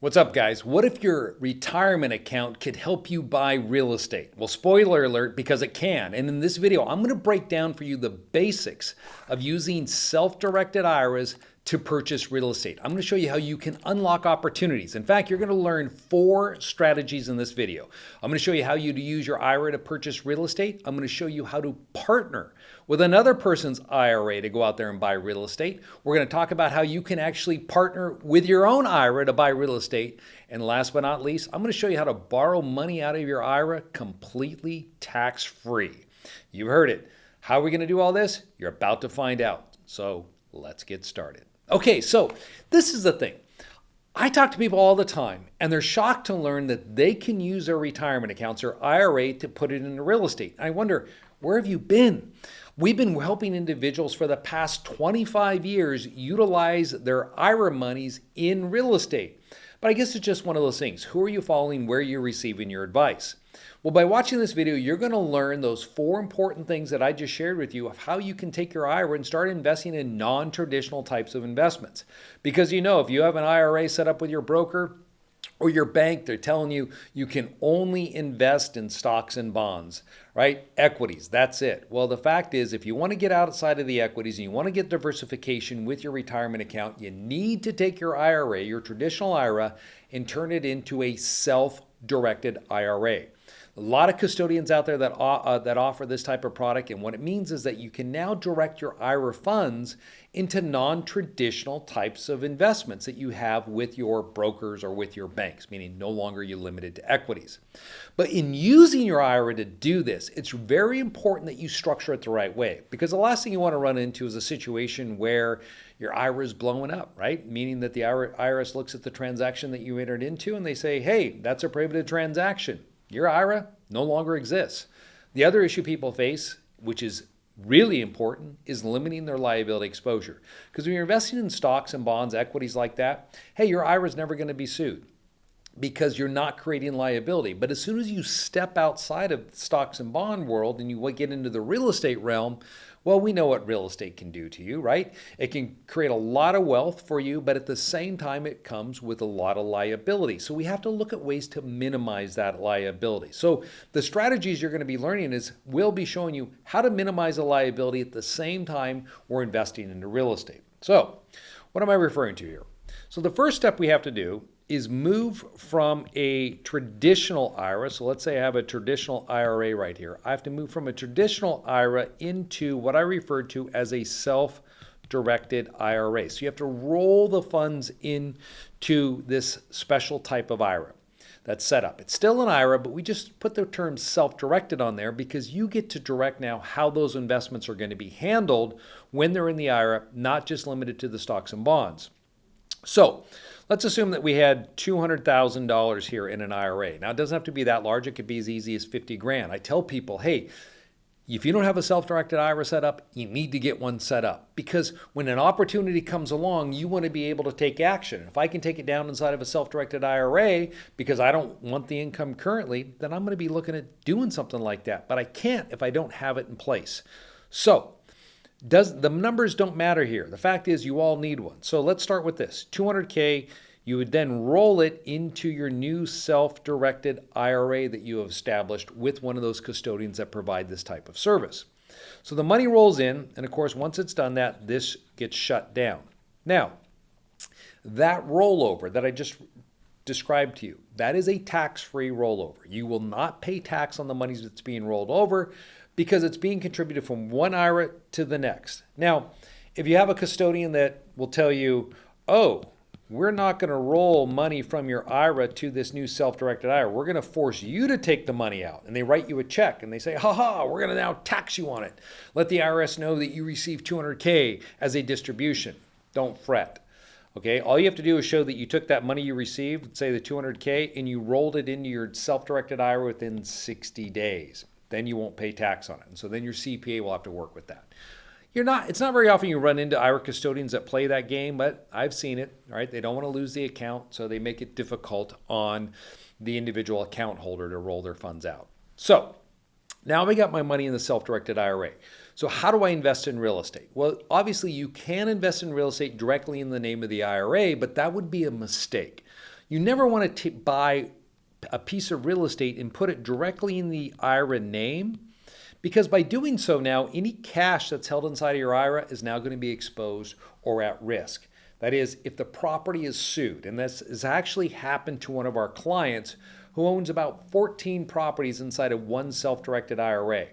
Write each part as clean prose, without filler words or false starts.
What's up, guys? What if your retirement account could help you buy real estate? Well, spoiler alert, because it can. And in this video, I'm going to break down for you the basics of using self-directed IRAs to purchase real estate. I'm going to show you how you can unlock opportunities. In fact, you're going to learn 4 strategies in this video. I'm going to show you how you to use your IRA to purchase real estate. I'm going to show you how to partner with another person's IRA to go out there and buy real estate. We're going to talk about how you can actually partner with your own IRA to buy real estate. And last but not least, I'm going to show you how to borrow money out of your IRA completely tax-free. You heard it. How are we going to do all this? You're about to find out. So let's get started. Okay, so this is the thing. I talk to people all the time, and they're shocked to learn that they can use their retirement accounts or IRA to put it into real estate. I wonder, where have you been? We've been helping individuals for the past 25 years utilize their IRA monies in real estate. But I guess it's just one of those things. Who are you following? Where are you receiving your advice? Well, by watching this video, you're going to learn those 4 important things that I just shared with you of how you can take your IRA and start investing in non-traditional types of investments. Because if you have an IRA set up with your broker or your bank, they're telling you you can only invest in stocks and bonds, right? Equities, that's it. Well, the fact is, if you want to get outside of the equities and you want to get diversification with your retirement account, you need to take your IRA, your traditional IRA, and turn it into a self-directed IRA. A lot of custodians out there that offer this type of product, and what it means is that you can now direct your IRA funds into non-traditional types of investments that you have with your brokers or with your banks, meaning no longer you're limited to equities. But in using your IRA to do this, it's very important that you structure it the right way, because the last thing you want to run into is a situation where your IRA is blowing up, right? Meaning that the IRS looks at the transaction that you entered into and they say, hey, that's a prohibited transaction. Your IRA no longer exists. The other issue people face, which is really important, is limiting their liability exposure. Because when you're investing in stocks and bonds, equities like that, hey, your IRA is never going to be sued because you're not creating liability. But as soon as you step outside of the stocks and bond world and you get into the real estate realm, well, we know what real estate can do to you, right? It can create a lot of wealth for you, but at the same time, it comes with a lot of liability. So we have to look at ways to minimize that liability. So the strategies you're going to be learning we'll be showing you how to minimize the liability at the same time we're investing into real estate. So what am I referring to here? So the first step we have to do is move from a traditional IRA. So let's say I have a traditional IRA right here. I have to move from a traditional IRA into what I refer to as a self-directed IRA. So you have to roll the funds into this special type of IRA that's set up. It's still an IRA, but we just put the term self-directed on there because you get to direct now how those investments are going to be handled when they're in the IRA, not just limited to the stocks and bonds. So let's assume that we had $200,000 here in an IRA. Now, it doesn't have to be that large. It could be as easy as 50 grand. I tell people, hey, if you don't have a self-directed IRA set up, you need to get one set up, because when an opportunity comes along, you want to be able to take action. If I can take it down inside of a self-directed IRA because I don't want the income currently, then I'm going to be looking at doing something like that. But I can't if I don't have it in place. So the numbers don't matter here. The fact is you all need one. So let's start with this. 200K, you would then roll it into your new self-directed IRA that you have established with one of those custodians that provide this type of service. So the money rolls in, and of course, once it's done that, this gets shut down. Now, that rollover that I just described to you, that is a tax-free rollover. You will not pay tax on the money that's being rolled over, because it's being contributed from one IRA to the next. Now, if you have a custodian that will tell you, oh, we're not going to roll money from your IRA to this new self-directed IRA. We're going to force you to take the money out. And they write you a check and they say, we're going to now tax you on it. Let the IRS know that you received 200K as a distribution. Don't fret. Okay, all you have to do is show that you took that money you received, say the 200K, and you rolled it into your self-directed IRA within 60 days. Then you won't pay tax on it. And so then your CPA will have to work with that. It's not very often you run into IRA custodians that play that game, but I've seen it, all right? They don't want to lose the account, so they make it difficult on the individual account holder to roll their funds out. So now I got my money in the self-directed IRA. So how do I invest in real estate? Well, obviously you can invest in real estate directly in the name of the IRA, but that would be a mistake. You never want to buy a piece of real estate and put it directly in the IRA name, because by doing so now, any cash that's held inside of your IRA is now going to be exposed or at risk. That is, if the property is sued, and this has actually happened to one of our clients who owns about 14 properties inside of one self-directed IRA.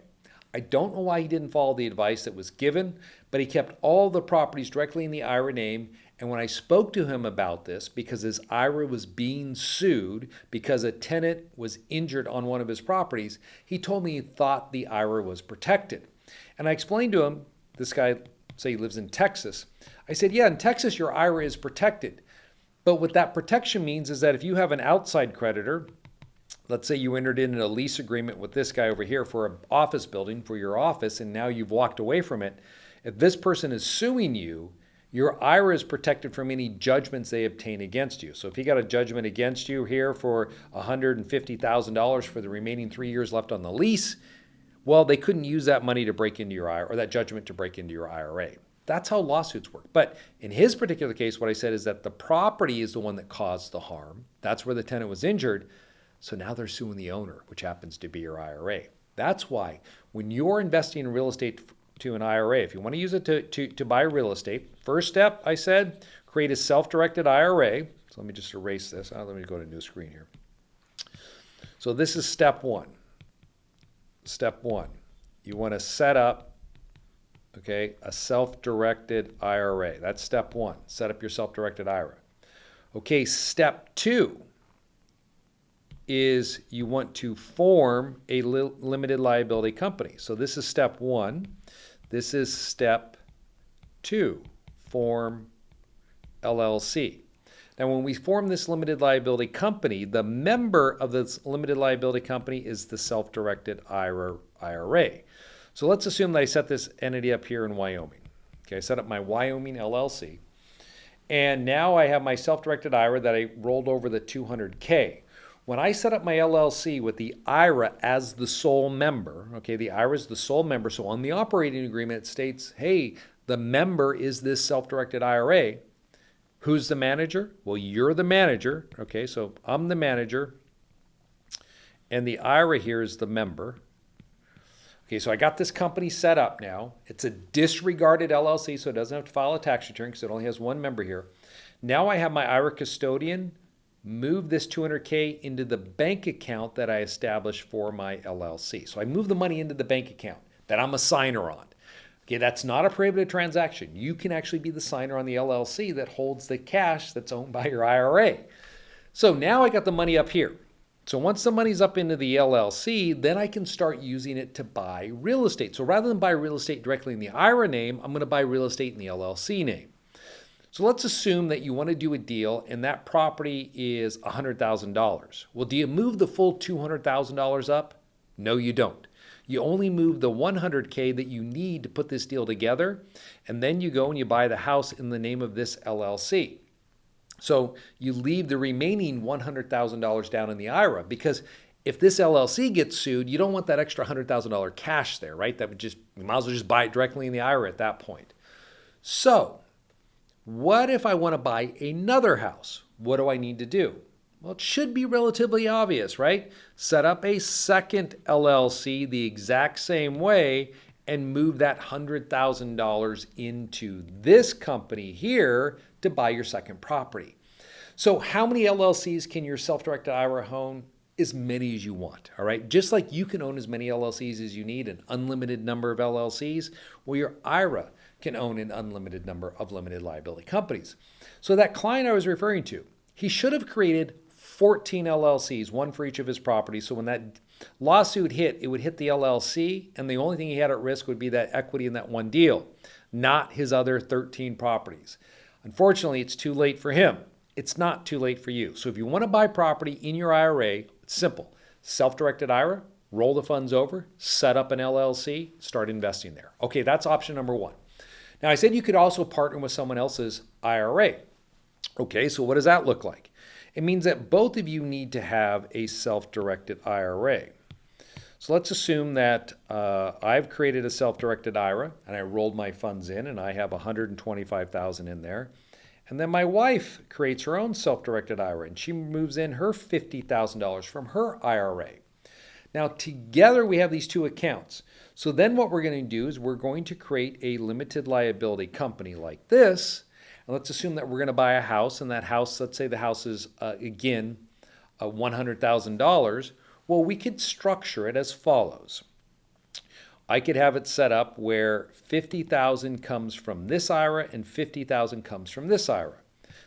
I don't know why he didn't follow the advice that was given, but he kept all the properties directly in the IRA name. And when I spoke to him about this, because his IRA was being sued because a tenant was injured on one of his properties, he told me he thought the IRA was protected. And I explained to him, this guy, say he lives in Texas. I said, yeah, in Texas, your IRA is protected. But what that protection means is that if you have an outside creditor, let's say you entered in a lease agreement with this guy over here for an office building for your office, and now you've walked away from it. If this person is suing you, your IRA is protected from any judgments they obtain against you. So if you got a judgment against you here for $150,000 for the remaining 3 years left on the lease, well, they couldn't use that money to break into your IRA, or that judgment to break into your IRA. That's how lawsuits work. But in his particular case, what I said is that the property is the one that caused the harm. That's where the tenant was injured. So now they're suing the owner, which happens to be your IRA. That's why when you're investing in real estate to an IRA, if you want to use it to buy real estate, first step, I said, create a self-directed IRA. So let me just erase this. Let me go to a new screen here. So this is step one. Step one, you want to set up, okay, a self-directed IRA. That's step one. Set up your self-directed IRA. Okay, step two is you want to form a limited liability company. So this is step one. This is step two, form LLC. Now, when we form this limited liability company, the member of this limited liability company is the self-directed IRA. So let's assume that I set this entity up here in Wyoming. Okay, I set up my Wyoming LLC. And now I have my self-directed IRA that I rolled over the $200K. When I set up my LLC with the IRA as the sole member, okay, the IRA is the sole member, so on the operating agreement it states, hey, the member is this self-directed IRA. Who's the manager? Well, you're the manager, okay, so I'm the manager, and the IRA here is the member. Okay, so I got this company set up now. It's a disregarded LLC, so it doesn't have to file a tax return because it only has one member here. Now I have my IRA custodian move this $200K into the bank account that I established for my LLC. So I move the money into the bank account that I'm a signer on. Okay, that's not a prohibited transaction. You can actually be the signer on the LLC that holds the cash that's owned by your IRA. So now I got the money up here. So once the money's up into the LLC, then I can start using it to buy real estate. So rather than buy real estate directly in the IRA name, I'm going to buy real estate in the LLC name. So let's assume that you want to do a deal and that property is $100,000. Well, do you move the full $200,000 up? No, you don't. You only move the $100K that you need to put this deal together, and then you go and you buy the house in the name of this LLC. So you leave the remaining $100,000 down in the IRA, because if this LLC gets sued, you don't want that extra $100,000 cash there, right? That would just, you might as well just buy it directly in the IRA at that point. So what if I want to buy another house? What do I need to do? Well, it should be relatively obvious, right? Set up a second LLC the exact same way and move that $100,000 into this company here to buy your second property. So how many LLCs can your self-directed IRA own? As many as you want, all right? Just like you can own as many LLCs as you need, an unlimited number of LLCs, well, your IRA can own an unlimited number of limited liability companies. So that client I was referring to, he should have created 14 LLCs, one for each of his properties. So when that lawsuit hit, it would hit the LLC, and the only thing he had at risk would be that equity in that one deal, not his other 13 properties. Unfortunately, it's too late for him. It's not too late for you. So if you want to buy property in your IRA, it's simple. Self-directed IRA, roll the funds over, set up an LLC, start investing there. Okay, that's option number one. Now, I said you could also partner with someone else's IRA. Okay, so what does that look like? It means that both of you need to have a self-directed IRA. So let's assume that I've created a self-directed IRA and I rolled my funds in and I have $125,000 in there. And then my wife creates her own self-directed IRA, and she moves in her $50,000 from her IRA. Now, together we have these two accounts. So then what we're going to do is we're going to create a limited liability company like this. And let's assume that we're going to buy a house, and that house, let's say the house is, again, $100,000. Well, we could structure it as follows. I could have it set up where $50,000 comes from this IRA and $50,000 comes from this IRA.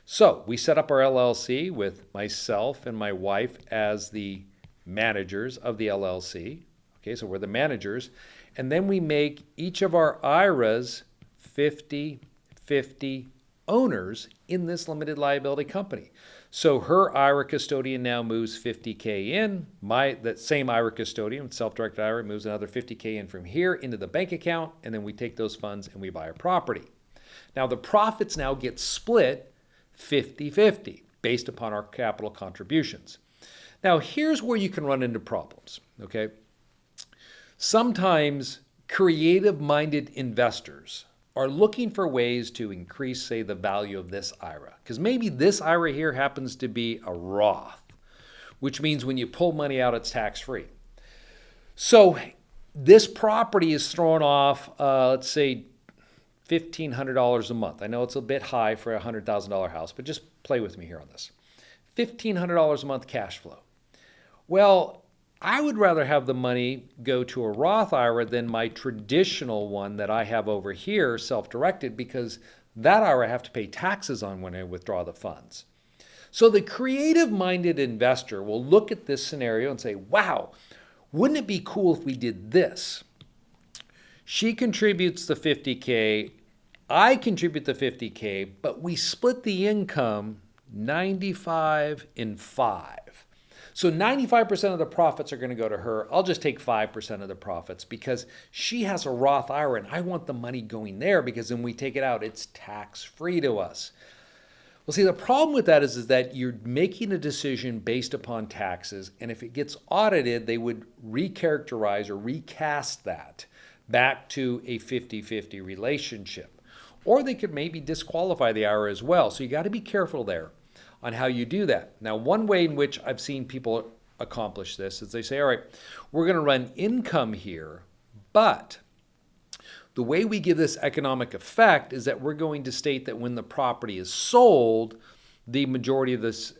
So we set up our LLC with myself and my wife as the managers of the LLC. Okay, so we're the managers. And then we make each of our IRAs 50-50 owners in this limited liability company. So her IRA custodian now moves $50K in. That same IRA custodian, self-directed IRA, moves another $50K in from here into the bank account, and then we take those funds and we buy a property. Now the profits now get split 50-50 based upon our capital contributions. Now here's where you can run into problems, okay? Sometimes creative-minded investors are looking for ways to increase, say, the value of this IRA. Because maybe this IRA here happens to be a Roth, which means when you pull money out, it's tax-free. So this property is throwing off, let's say, $1,500 a month. I know it's a bit high for a $100,000 house, but just play with me here on this. $1,500 a month cash flow. Well, I would rather have the money go to a Roth IRA than my traditional one that I have over here, self-directed, because that IRA I have to pay taxes on when I withdraw the funds. So the creative-minded investor will look at this scenario and say, wow, wouldn't it be cool if we did this? She contributes the $50K, I contribute the $50K, but we split the income 95 and 5. So 95% of the profits are going to go to her. I'll just take 5% of the profits because she has a Roth IRA and I want the money going there because when we take it out, it's tax-free to us. Well, see, the problem with that is that you're making a decision based upon taxes, and if it gets audited, they would recharacterize or recast that back to a 50-50 relationship. Or they could maybe disqualify the IRA as well. So you got to be careful there on how you do that. Now, one way in which I've seen people accomplish this is they say, all right, we're going to run income here, but the way we give this economic effect is that we're going to state that when the property is sold, the majority of this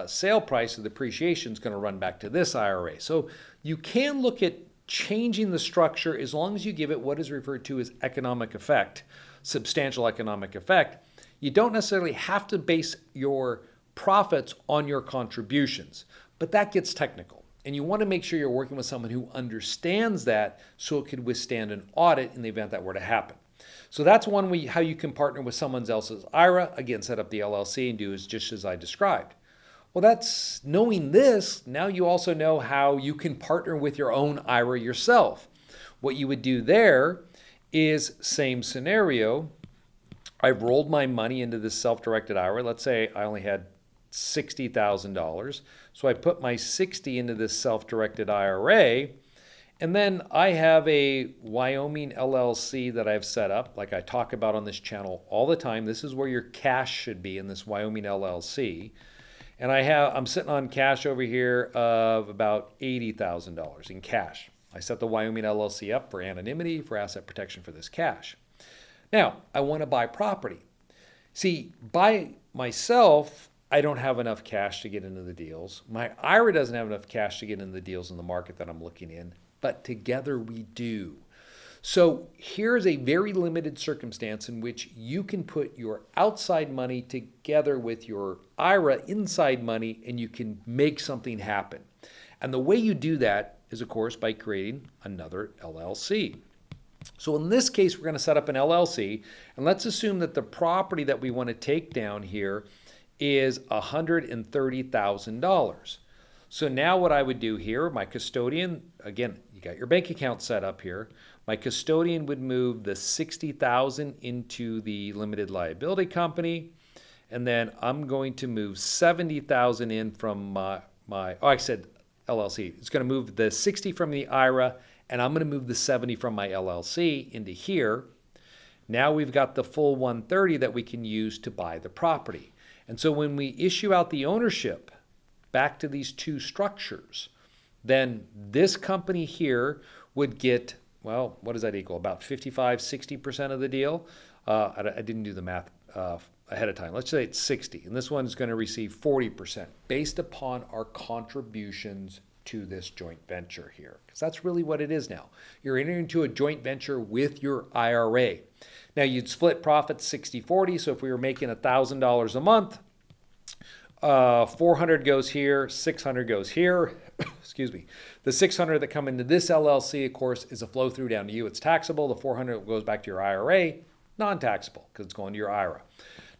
sale price of the depreciation is going to run back to this IRA. So you can look at changing the structure as long as you give it what is referred to as economic effect, substantial economic effect. You don't necessarily have to base your profits on your contributions, but that gets technical. And you want to make sure you're working with someone who understands that so it could withstand an audit in the event that were to happen. So that's one way how you can partner with someone else's IRA. Again, set up the LLC and do just as I described. Well, that's knowing this. Now you also know how you can partner with your own IRA yourself. What you would do there is same scenario. I've rolled my money into this self-directed IRA. Let's say I only had $60,000. So I put my 60 into this self-directed IRA, and then I have a Wyoming LLC that I've set up, like I talk about on this channel all the time. This is where your cash should be, in this Wyoming LLC. And I'm sitting on cash over here of about $80,000 in cash. I set the Wyoming LLC up for anonymity, for asset protection for this cash. Now, I want to buy property. See, by myself, I don't have enough cash to get into the deals. My IRA doesn't have enough cash to get into the deals in the market that I'm looking in, but together we do. So here's a very limited circumstance in which you can put your outside money together with your IRA inside money and you can make something happen. And the way you do that is, of course, by creating another LLC. So in this case, we're going to set up an LLC, and let's assume that the property that we want to take down here is $130,000. So now what I would do here, my custodian, again, you got your bank account set up here. My custodian would move the $60,000 into the limited liability company, and then I'm going to move $70,000 in from I said LLC. It's going to move the 60 from the IRA, and I'm going to move the 70 from my LLC into here. Now we've got the full 130 that we can use to buy the property. And so when we issue out the ownership back to these two structures, then this company here would get, well, what does that equal? About 55, 60% of the deal. I didn't do the math ahead of time. Let's say it's 60. And this one's going to receive 40% based upon our contributions to this joint venture here. Because that's really what it is now. You're entering into a joint venture with your IRA. Now you'd split profits 60-40. So if we were making $1,000 a month, 400 goes here, 600 goes here. Excuse me. The 600 that come into this LLC, of course, is a flow through down to you. It's taxable. The 400 goes back to your IRA, non-taxable because it's going to your IRA.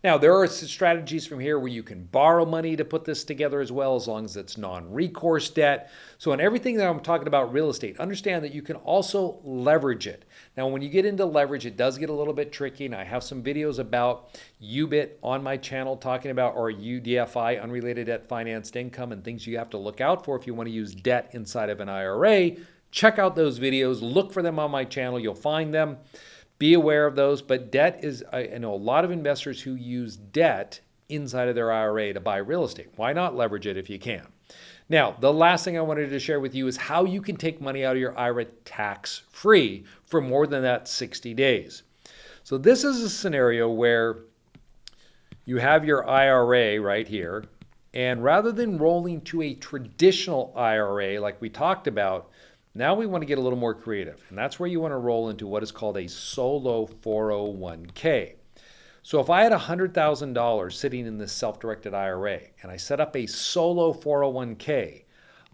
Now, there are strategies from here where you can borrow money to put this together as well, as long as it's non-recourse debt. So in everything that I'm talking about real estate, understand that you can also leverage it. Now, when you get into leverage, it does get a little bit tricky, and I have some videos about UBIT on my channel talking about, or UDFI, unrelated debt financed income, and things you have to look out for if you want to use debt inside of an IRA. Check out those videos. Look for them on my channel. You'll find them. Be aware of those, but debt is, I know a lot of investors who use debt inside of their IRA to buy real estate. Why not leverage it if you can? Now, the last thing I wanted to share with you is how you can take money out of your IRA tax-free for more than that 60 days. So this is a scenario where you have your IRA right here, and rather than rolling to a traditional IRA like we talked about, now we want to get a little more creative, and that's where you want to roll into what is called a solo 401k. So if I had $100,000 sitting in this self-directed IRA and I set up a solo 401k,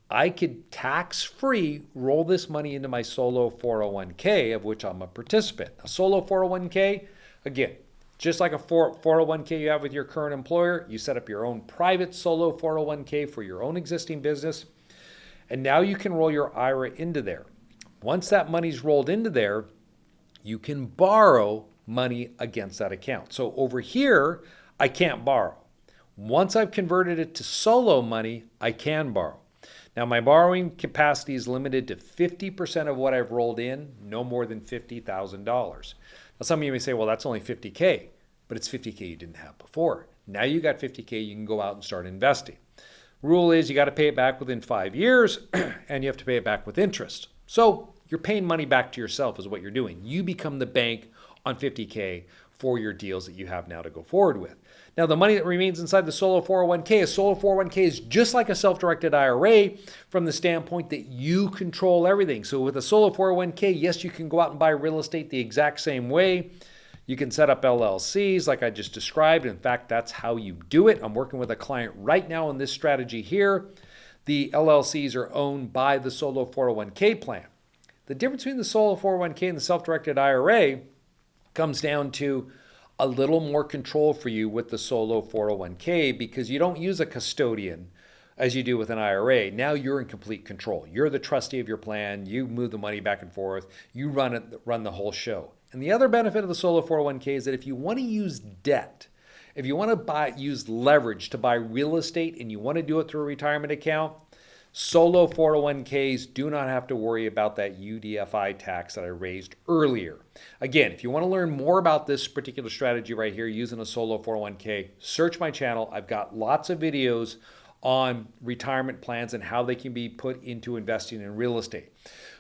I could tax-free roll this money into my solo 401k, of which I'm a participant. A solo 401k, again, just like a 401k you have with your current employer, you set up your own private solo 401k for your own existing business. And now you can roll your IRA into there. Once that money's rolled into there, you can borrow money against that account. So over here, I can't borrow. Once I've converted it to solo money, I can borrow. Now my borrowing capacity is limited to 50% of what I've rolled in, no more than $50,000. Now some of you may say, well, that's only 50K, but it's 50K you didn't have before. Now you got 50K, you can go out and start investing. Rule is you got to pay it back within 5 years, and you have to pay it back with interest. So you're paying money back to yourself is what you're doing. You become the bank on 50K for your deals that you have now to go forward with. Now, the money that remains inside the solo 401k, a solo 401k is just like a self-directed IRA from the standpoint that you control everything. So with a solo 401k, yes, you can go out and buy real estate the exact same way. You can set up LLCs like I just described. In fact, that's how you do it. I'm working with a client right now on this strategy here. The LLCs are owned by the solo 401k plan. The difference between the solo 401k and the self-directed IRA comes down to a little more control for you with the solo 401k because you don't use a custodian as you do with an IRA. Now you're in complete control. You're the trustee of your plan. You move the money back and forth. You run the whole show. And the other benefit of the solo 401k is that if you want to use debt, if you want to use leverage to buy real estate and you want to do it through a retirement account, solo 401ks do not have to worry about that UDFI tax that I raised earlier. Again, if you want to learn more about this particular strategy right here using a solo 401k, search my channel. I've got lots of videos on retirement plans and how they can be put into investing in real estate.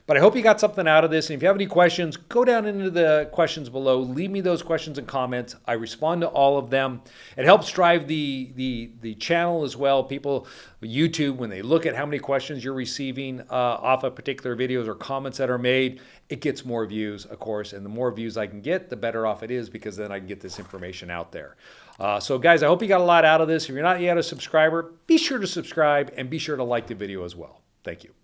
But I hope you got something out of this. And if you have any questions, go down into the questions below. Leave me those questions and comments. I respond to all of them. It helps drive the channel as well. People, YouTube, when they look at how many questions you're receiving off of particular videos or comments that are made, it gets more views, of course. And the more views I can get, the better off it is because then I can get this information out there. So guys, I hope you got a lot out of this. If you're not yet a subscriber, be sure to subscribe and be sure to like the video as well. Thank you.